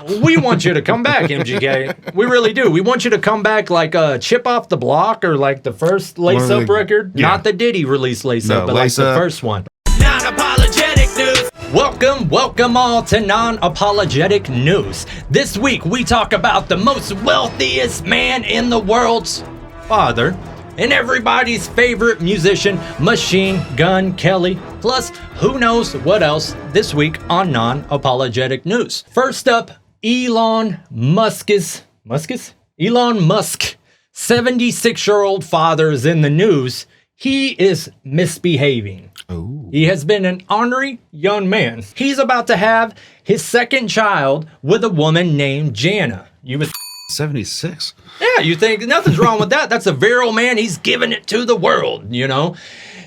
We want you to come back, MGK. We really do. We want you to come back like a Chip Off the Block or like the first Lace Up record. Yeah. Not the Diddy release Lace Up, but like the first one. Non-apologetic news. Welcome all to Non-Apologetic News. This week we talk about the most wealthiest man in the world's father and everybody's favorite musician, Machine Gun Kelly. Plus, who knows what else this week on Non-Apologetic News. First up, Elon Musk, 76-year-old father is in the news. He is misbehaving. Ooh. He has been an ornery young man. He's about to have his second child with a woman named Jana. 76? Yeah, you think nothing's wrong with that. That's a virile man. He's giving it to the world, you know.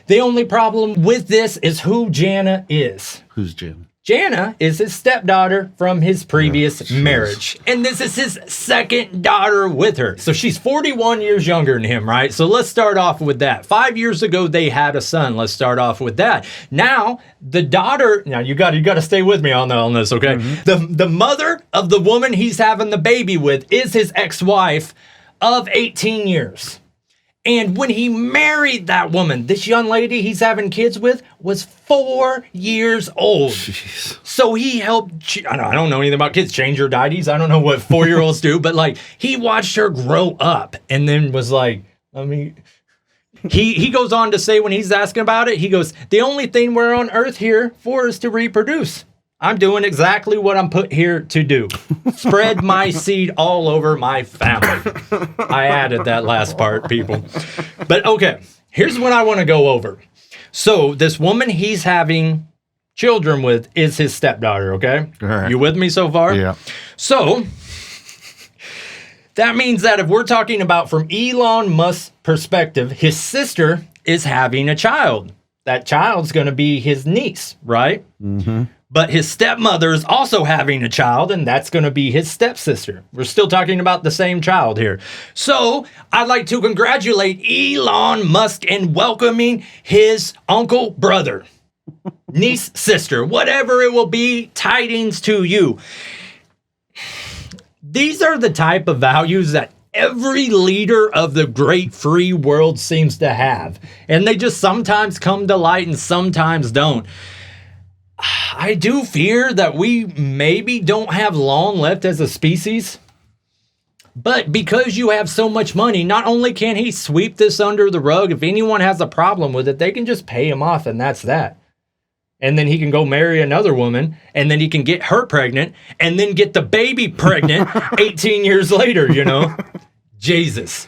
The only problem with this is who Jana is. Who's Jana? Jana is his stepdaughter from his previous marriage. And this is his second daughter with her. So she's 41 years younger than him, right? So let's start off with that. 5 years ago, they had a son. Let's start off with that. Now, the daughter, now you got to stay with me on this, okay? Mm-hmm. The mother of the woman he's having the baby with is his ex-wife of 18 years. And when he married that woman, this young lady he's having kids with was 4 years old. Jeez. So he helped, I don't know anything about kids, change her diaties. I don't know what 4-year-olds do, but like he watched her grow up and then was like, he goes on to say when he's asking about it, he goes, the only thing we're on earth here for is to reproduce. I'm doing exactly what I'm put here to do. Spread my seed all over my family. I added that last part, people. But okay, here's what I want to go over. So this woman he's having children with is his stepdaughter, okay? All right. You with me so far? Yeah. So that means that if we're talking about from Elon Musk's perspective, his sister is having a child. That child's going to be his niece, right? Mm-hmm. But his stepmother is also having a child, and that's going to be his stepsister. We're still talking about the same child here. So I'd like to congratulate Elon Musk in welcoming his uncle, brother, niece, sister, whatever it will be, tidings to you. These are the type of values that every leader of the great free world seems to have. And they just sometimes come to light and sometimes don't. I do fear that we maybe don't have long left as a species. But because you have so much money, not only can he sweep this under the rug, if anyone has a problem with it, they can just pay him off and that's that. And then he can go marry another woman, and then he can get her pregnant, and then get the baby pregnant 18 years later, you know? Jesus.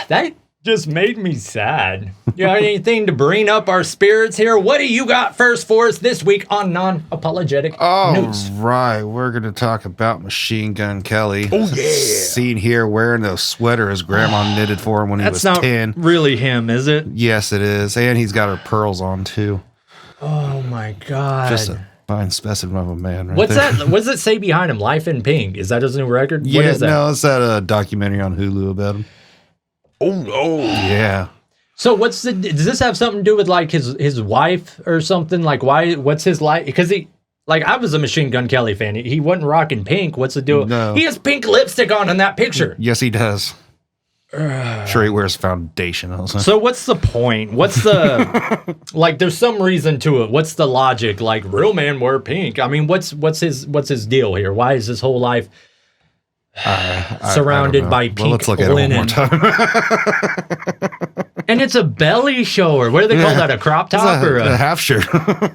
That just made me sad. You got anything to bring up our spirits here? What do you got first for us this week on Non-Apologetic News? All right, we're going to talk about Machine Gun Kelly. Oh, yeah. Seen here wearing the sweater his grandma knitted for him when he was 10. That's not really him, is it? Yes, it is. And he's got her pearls on, too. Oh, my God. Just a fine specimen of a man What's that? What does it say behind him? Life in Pink. Is that his new record? Yeah, what is that? No, it's that documentary on Hulu about him. Oh, yeah. So does this have something to do with like his wife or something? Like what's his life? Because I was a Machine Gun Kelly fan. He wasn't rocking pink. What's the deal? No. He has pink lipstick on in that picture. Yes, he does. Sure he wears foundation also. So what's the point? What's the like there's some reason to it. What's the logic? Like real men wear pink. I mean, what's his deal here? Why is his whole life surrounded by pink let's look at linen? it one more time. And it's a belly shower. What do they call that? A crop top or a half shirt?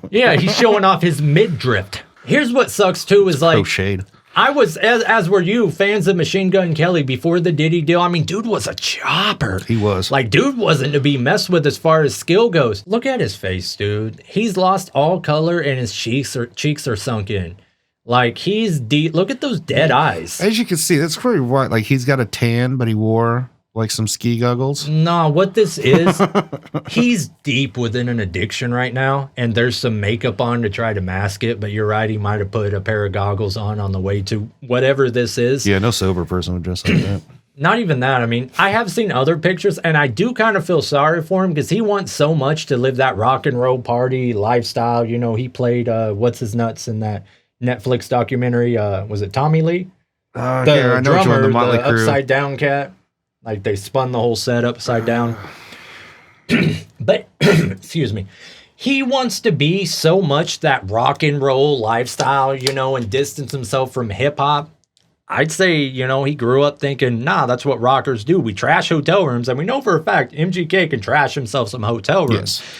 Yeah, he's showing off his midriff. Here's what sucks too is like crocheted. I was, as were you, fans of Machine Gun Kelly before the Diddy deal. I mean, dude was a chopper. He was. Like, dude wasn't to be messed with as far as skill goes. Look at his face, dude. He's lost all color and his cheeks are sunk in. Like, he's deep. Look at those dead eyes. As you can see, that's pretty white. Like, he's got a tan, but he wore like some ski goggles. No, what this is, he's deep within an addiction right now, and there's some makeup on to try to mask it, but you're right, he might have put a pair of goggles on the way to whatever this is. Yeah, no sober person would dress like that. Not even that. I mean, I have seen other pictures, and I do kind of feel sorry for him because he wants so much to live that rock and roll party lifestyle. You know, he played What's His Nuts in that Netflix documentary. Was it Tommy Lee? I The know which one, drummer, the Motley the Crue. upside down cat. Like they spun the whole set upside down. But excuse me. He wants to be so much that rock and roll lifestyle, you know, and distance himself from hip hop. I'd say, you know, he grew up thinking, nah, that's what rockers do. We trash hotel rooms. And we know for a fact MGK can trash himself some hotel rooms. Yes.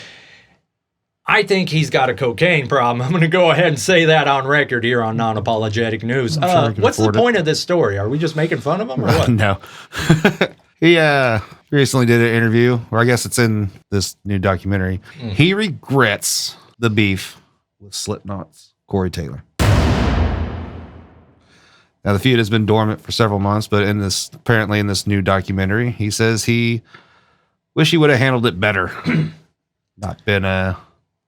I think he's got a cocaine problem. I'm going to go ahead and say that on record here on Non-Apologetic News. Sure we can What's the afford it. point of this story? Are we just making fun of him or what? No. He recently did an interview, or I guess it's in this new documentary. He regrets the beef with Slipknot's Corey Taylor. Now, the feud has been dormant for several months, but apparently in this new documentary, he says he wish he would have handled it better. Not been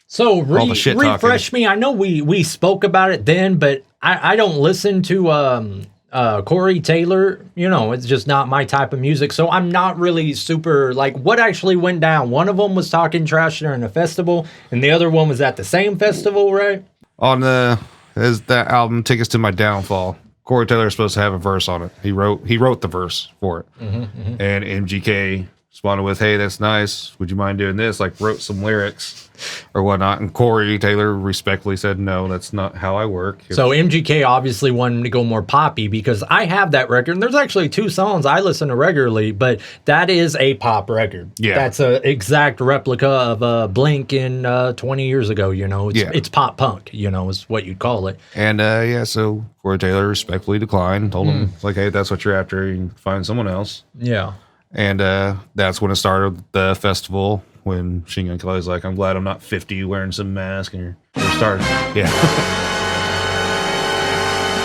So all the shit refresh me. I know we spoke about it then, but I don't listen to Corey Taylor. You know, it's just not my type of music. So I'm not really super like what actually went down. One of them was talking trash during a festival, and the other one was at the same festival, right? on that album, Tickets to My Downfall. Corey Taylor is supposed to have a verse on it. He wrote the verse for it. And MGK responded with, "Hey, that's nice. Would you mind doing this?" Like wrote some lyrics or whatnot. And Corey Taylor respectfully said, "No, that's not how I work." So MGK obviously wanted to go more poppy because I have that record. And there's actually 2 songs I listen to regularly, but that is a pop record. Yeah. That's an exact replica of Blink in 20 years ago, you know. It's pop punk, you know, is what you'd call it. And so Corey Taylor respectfully declined, told him, like, "Hey, that's what you're after. You can find someone else." Yeah. And that's when it started, the festival, when Machine Gun Kelly's like, "I'm glad I'm not 50 wearing some mask," and you're starting. Yeah.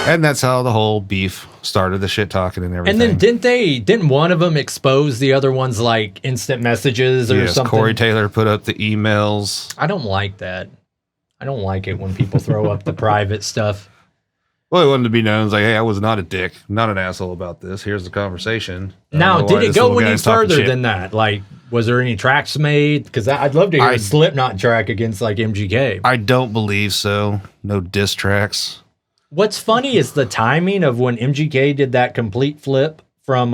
And that's how the whole beef started, the shit talking and everything. And then didn't one of them expose the other one's like instant messages or something? Corey Taylor put up the emails. I don't like that. I don't like it when people throw up the private stuff. Well, he wanted to be known as like, "Hey, I was not a dick, not an asshole about this. Here's the conversation." Now, did it go any further than than that? Like, was there any tracks made? Because I'd love to hear a Slipknot track against like MGK. I don't believe so. No diss tracks. What's funny is the timing of when MGK did that complete flip from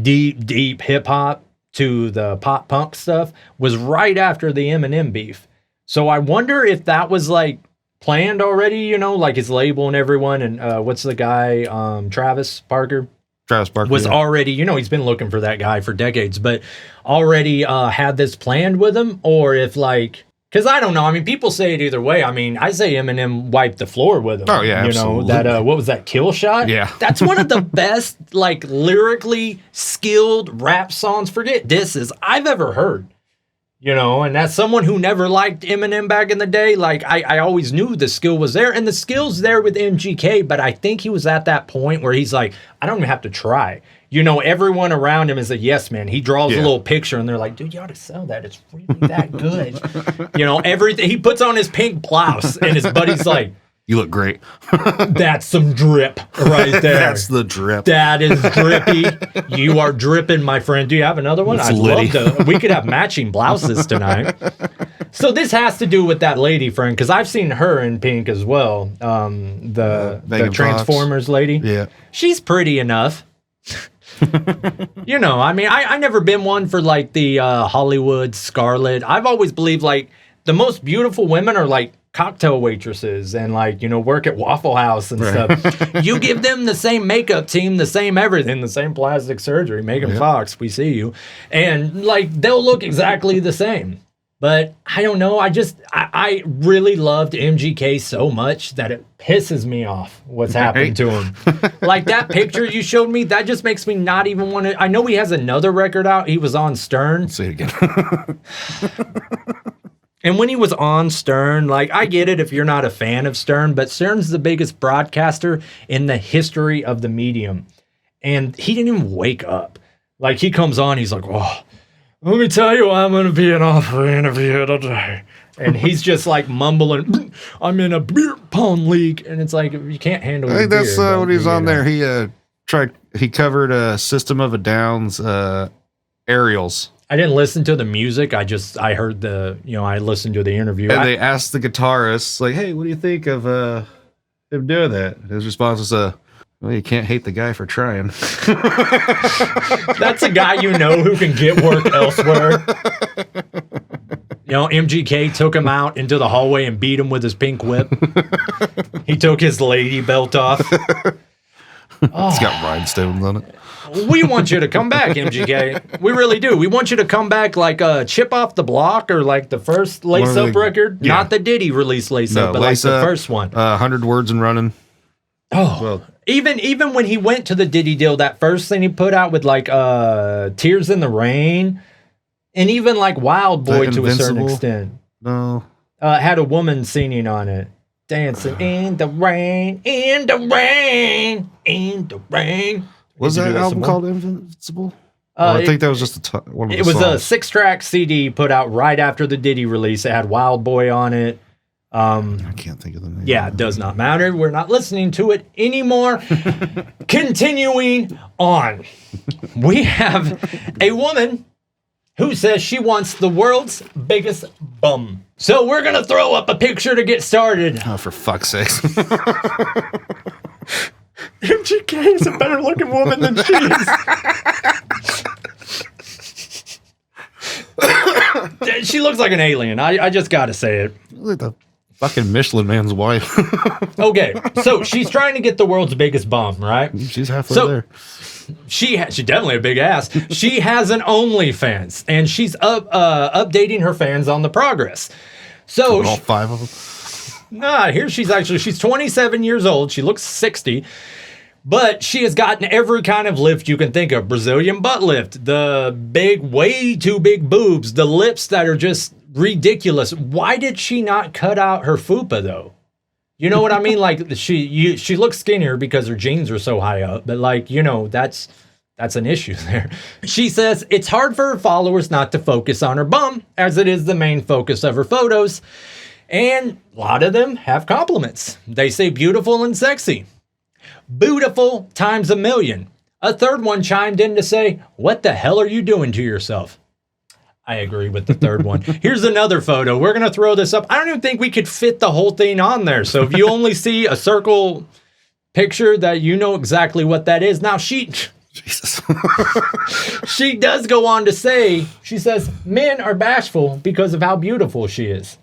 deep hip hop to the pop punk stuff was right after the Eminem beef. So I wonder if that was like planned already, you know, like his label and everyone. And what's the guy, Travis Barker was already, you know, he's been looking for that guy for decades, but already had this planned with him. Or if like, because I don't know. I mean, people say it either way. I mean, I say Eminem wiped the floor with him. Oh, yeah, you absolutely. know, that, what was that, Kill Shot? Yeah. That's one of the best, like, lyrically skilled rap songs, forget disses, I've ever heard. You know, and as someone who never liked Eminem back in the day, like, I always knew the skill was there. And the skill's there with MGK, but I think he was at that point where he's like, I don't even have to try. You know, everyone around him is a yes man. He draws a little picture and they're like, dude, you ought to sell that. It's really that good. You know, everything. He puts on his pink blouse and his buddy's like, "You look great." "That's some drip right there." That's the drip. That is drippy. You are dripping, my friend. Do you have another one? It's I'd litty. love to. We could have matching blouses tonight. So this has to do with that lady friend, because I've seen her in pink as well. The Megan Transformers Fox. lady. Yeah. She's pretty enough. You know, I mean, I never been one for like the Hollywood Scarlet. I've always believed like the most beautiful women are like cocktail waitresses and like, you know, work at Waffle House and stuff. You give them the same makeup team, the same everything, the same plastic surgery. Megan Fox, we see you. And like, they'll look exactly the same. But I don't know. I really loved MGK so much that it pisses me off what's happened to him. Like that picture you showed me, that just makes me not even want to. I know he has another record out. He was on Stern. Say it again. And when he was on Stern, like, I get it if you're not a fan of Stern, but Stern's the biggest broadcaster in the history of the medium. And he didn't even wake up. Like, he comes on, he's like, "Oh, let me tell you why I'm going to be an awful interview today." And he's just like mumbling, "I'm in a beer pong league." And it's like, you can't handle I think your that's beer, when he was on there. He covered System of a Down's Aerials. I didn't listen to the music. I heard I listened to the interview. And they asked the guitarist, like, "Hey, what do you think of him him doing that. His response was, well, you can't hate the guy for trying. That's a guy you know who can get work elsewhere. You know, MGK took him out into the hallway and beat him with his pink whip. He took his lady belt off. It's got rhinestones on it. We want you to come back, MGK. We really do. We want you to come back like Chip Off the Block or like the first Lace Up record. Yeah. Not the Diddy release Lace Up, but like the first one. 100 Words and Running. Oh, well, even when he went to the Diddy deal, that first thing he put out with like Tears in the Rain, and even like Wild Boy to a certain extent. No. Had a woman singing on it. Dancing in the rain, in the rain, in the rain. Was that album called Invincible? I think that was just one of the songs. It was a 6-track CD put out right after the Diddy release. It had Wild Boy on it. I can't think of the name. Yeah, it does not matter. We're not listening to it anymore. Continuing on. We have a woman who says she wants the world's biggest bum. So we're going to throw up a picture to get started. Oh, for fuck's sake. MGK is a better looking woman than she is. She looks like an alien. I just got to say it. Look at the fucking Michelin man's wife. Okay, so she's trying to get the world's biggest bum, right? She's halfway there. She definitely a big ass. She has an OnlyFans, and she's updating her fans on the progress. So all 5 of them. Nah, here she's 27 years old. She looks 60. But she has gotten every kind of lift you can think of. Brazilian butt lift, the big, way too big boobs, the lips that are just ridiculous. Why did she not cut out her fupa, though? You know what I mean? Like, she looks skinnier because her jeans are so high up. But, like, you know, that's an issue there. She says it's hard for her followers not to focus on her bum, as it is the main focus of her photos. And a lot of them have compliments. They say beautiful and sexy. Beautiful times a million. A third one chimed in to say, what the hell are you doing to yourself? I agree with the third one. Here's another photo. We're going to throw this up. I don't even think we could fit the whole thing on there. So if you only see a circle picture, that you know exactly what that is. Now Jesus. She does go on to say, she says, men are bashful because of how beautiful she is.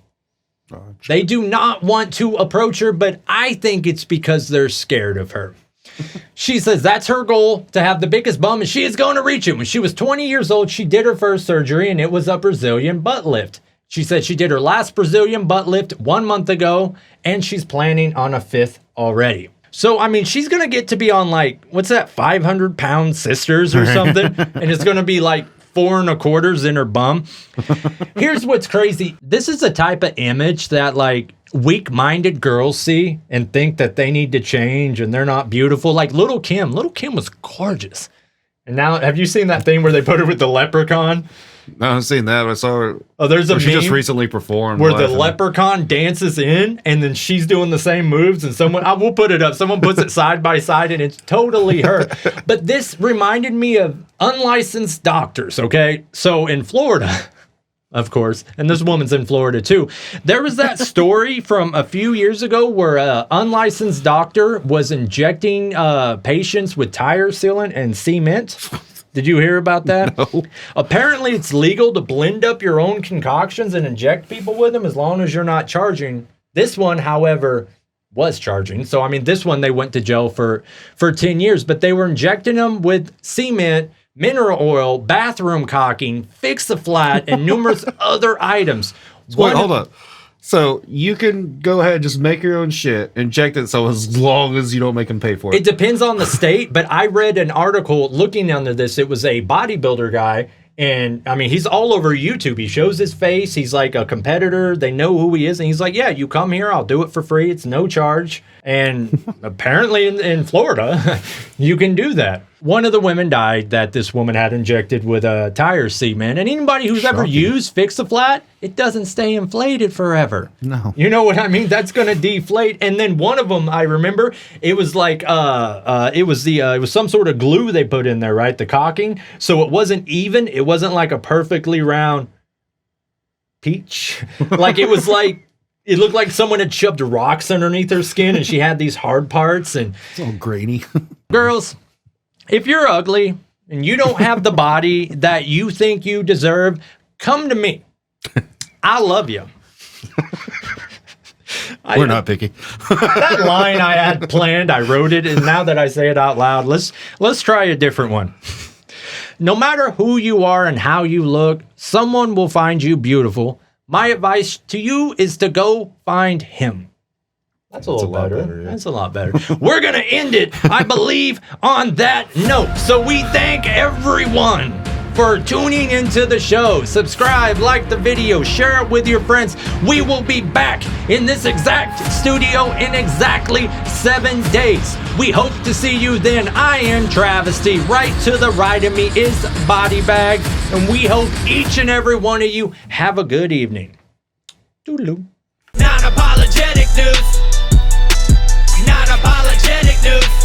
They do not want to approach her, but I think it's because they're scared of her. She says that's her goal, to have the biggest bum, and she is going to reach it. When she was 20 years old, she did her first surgery, and it was a Brazilian butt lift. She said she did her last Brazilian butt lift 1 month ago, and she's planning on a 5th already. So, I mean, she's going to get to be on, like, what's that, 500-pound sisters or something? And it's going to be, like, 4 1/4 in her bum. Here's what's crazy. This is a type of image that, like, weak-minded girls see and think that they need to change and they're not beautiful. Like Little Kim. Little Kim was gorgeous. And now, have you seen that thing where they put her with the leprechaun? No, I haven't seen that. I saw her. Oh, there's a meme she just recently performed where the leprechaun dances in, and then she's doing the same moves, and someone, I will put it up. Someone puts it side by side, and it's totally her. But this reminded me of unlicensed doctors. Okay, so in Florida, of course, and this woman's in Florida too. There was that story from a few years ago where an unlicensed doctor was injecting patients with tire sealant and cement. Did you hear about that? No. Apparently, it's legal to blend up your own concoctions and inject people with them as long as you're not charging. This one, however, was charging. So, I mean, this one, they went to jail for 10 years. But they were injecting them with cement, mineral oil, bathroom caulking, Fix-A-Flat, and numerous other items. Wait, hold up. So you can go ahead and just make your own shit, inject it, so as long as you don't make them pay for it. It depends on the state, but I read an article looking into this. It was a bodybuilder guy, and I mean, he's all over YouTube. He shows his face. He's like a competitor. They know who he is, and he's like, yeah, you come here, I'll do it for free. It's no charge. And apparently in Florida, you can do that. One of the women died that this woman had injected with a tire cement. And anybody who's ever used Fix-A-Flat, it doesn't stay inflated forever. No. You know what I mean? That's going to deflate. And then one of them, I remember, it was like, it was some sort of glue they put in there, right? The caulking. So it wasn't even. It wasn't like a perfectly round peach. Like it was like it looked like someone had shoved rocks underneath her skin and she had these hard parts. And It's all grainy. girls, if you're ugly and you don't have the body that you think you deserve, come to me. I love you. We're not picky. That line I had planned, I wrote it, and now that I say it out loud, let's try a different one. No matter who you are and how you look, someone will find you beautiful. My advice to you is to go find him. That's a little better. Yeah. That's a lot better. We're going to end it, I believe, on that note. So we thank everyone for tuning into the show. Subscribe, like the video, share it with your friends. We will be back in this exact studio in exactly 7 days. We hope to see you then. I am Travisty. Right to the right of me is Body Bag. And we hope each and every one of you have a good evening. Toodaloo. Non-apologetic news. Non-apologetic news.